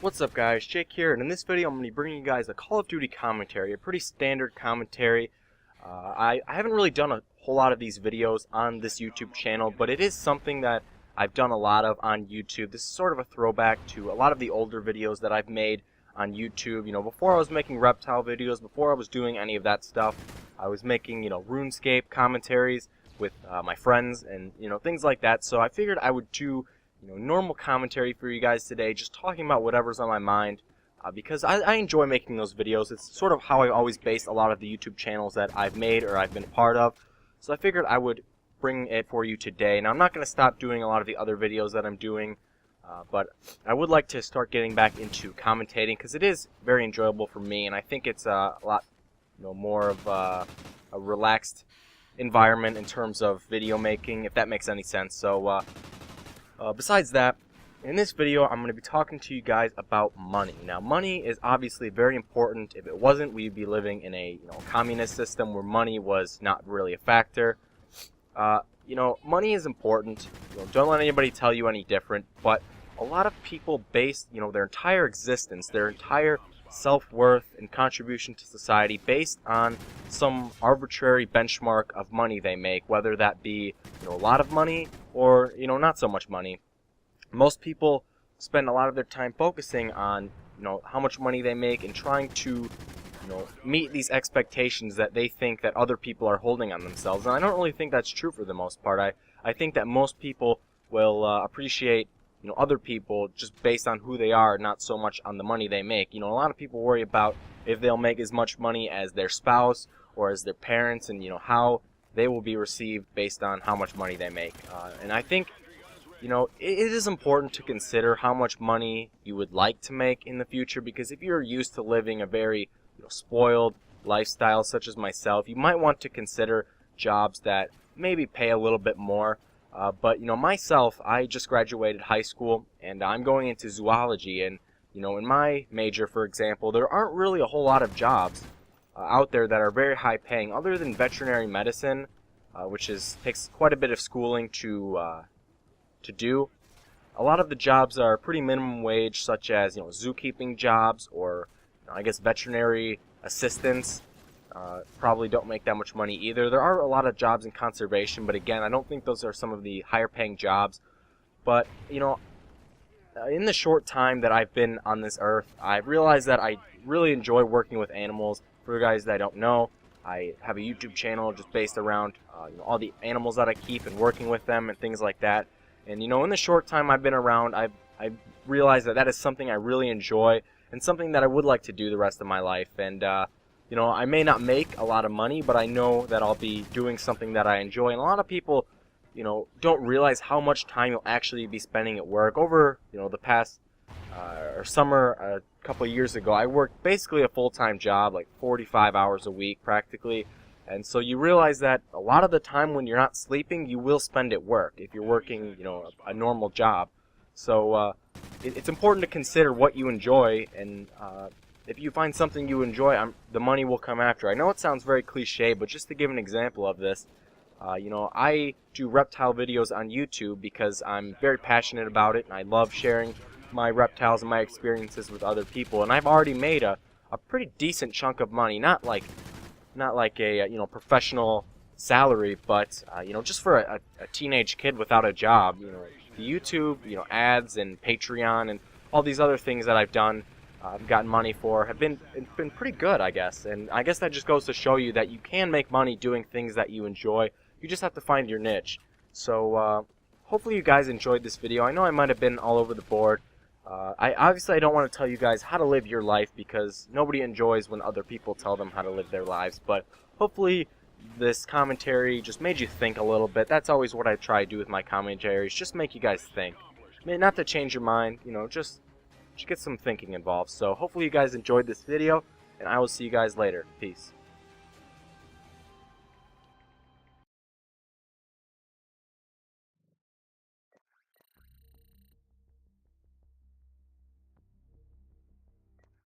What's up guys, Jake here, and in this video I'm going to be bringing you guys a Call of Duty commentary, a pretty standard commentary. I haven't really done a whole lot of these videos on this YouTube channel, but it is something that I've done a lot of on YouTube. This is sort of a throwback to a lot of the older videos that I've made on YouTube. You know, before I was making reptile videos, before I was doing any of that stuff, I was making, RuneScape commentaries with my friends and, things like that. So I figured I would do normal commentary for you guys today, just talking about whatever's on my mind, because I enjoy making those videos. It's sort of how I always base a lot of the YouTube channels that I've made or I've been a part of. So I figured I would bring it for you today. Now I'm not going to stop doing a lot of the other videos that I'm doing, but I would like to start getting back into commentating because it is very enjoyable for me, and I think it's a lot more of a relaxed environment in terms of video making, if that makes any sense. So besides that, in this video I'm going to be talking to you guys about money. Now money is obviously very important. If it wasn't, we'd be living in a communist system where money was not really a factor. Money is important. Don't let anybody tell you any different, but a lot of people base their entire existence, their entire self-worth and contribution to society based on some arbitrary benchmark of money they make, whether that be a lot of money or not so much money. Most people spend a lot of their time focusing on how much money they make and trying to meet these expectations that they think that other people are holding on themselves. And I don't really think that's true for the most part. I think that most people will appreciate other people just based on who they are, not so much on the money they make. A lot of people worry about if they'll make as much money as their spouse or as their parents, and how they will be received based on how much money they make. And I think it is important to consider how much money you would like to make in the future, because if you're used to living a very spoiled lifestyle such as myself, you might want to consider jobs that maybe pay a little bit more. But myself, I just graduated high school and I'm going into zoology, and in my major, for example, there aren't really a whole lot of jobs out there that are very high paying other than veterinary medicine, which takes quite a bit of schooling to do. A lot of the jobs are pretty minimum wage, such as zookeeping jobs, or I guess veterinary assistants. Probably don't make that much money either. There are a lot of jobs in conservation, but again, I don't think those are some of the higher paying jobs. But in the short time that I've been on this earth, I've realized that I really enjoy working with animals. For you guys that don't know, I have a YouTube channel just based around all the animals that I keep and working with them and things like that. And in the short time I've been around, I've realized that is something I really enjoy and something that I would like to do the rest of my life. And I may not make a lot of money, but I know that I'll be doing something that I enjoy. And a lot of people don't realize how much time you'll actually be spending at work. Over the past summer, a couple of years ago, I worked basically a full-time job, like 45 hours a week practically. And so you realize that a lot of the time when you're not sleeping, you will spend at work if you're working a normal job. So it's important to consider what you enjoy, and if you find something you enjoy, the money will come after. I know it sounds very cliche, but just to give an example of this, I do reptile videos on YouTube because I'm very passionate about it, and I love sharing my reptiles and my experiences with other people. And I've already made a pretty decent chunk of money, not like a professional salary, but just for a teenage kid without a job, the YouTube ads and Patreon and all these other things that I've done, I've gotten money for, have been pretty good, I guess. And I guess that just goes to show you that you can make money doing things that you enjoy. You just have to find your niche. So hopefully you guys enjoyed this video. I know I might have been all over the board. I don't want to tell you guys how to live your life, because nobody enjoys when other people tell them how to live their lives. But hopefully this commentary just made you think a little bit. That's always what I try to do with my commentaries, just make you guys think. Not to change your mind, just get some thinking involved. So hopefully you guys enjoyed this video, and I will see you guys later. Peace.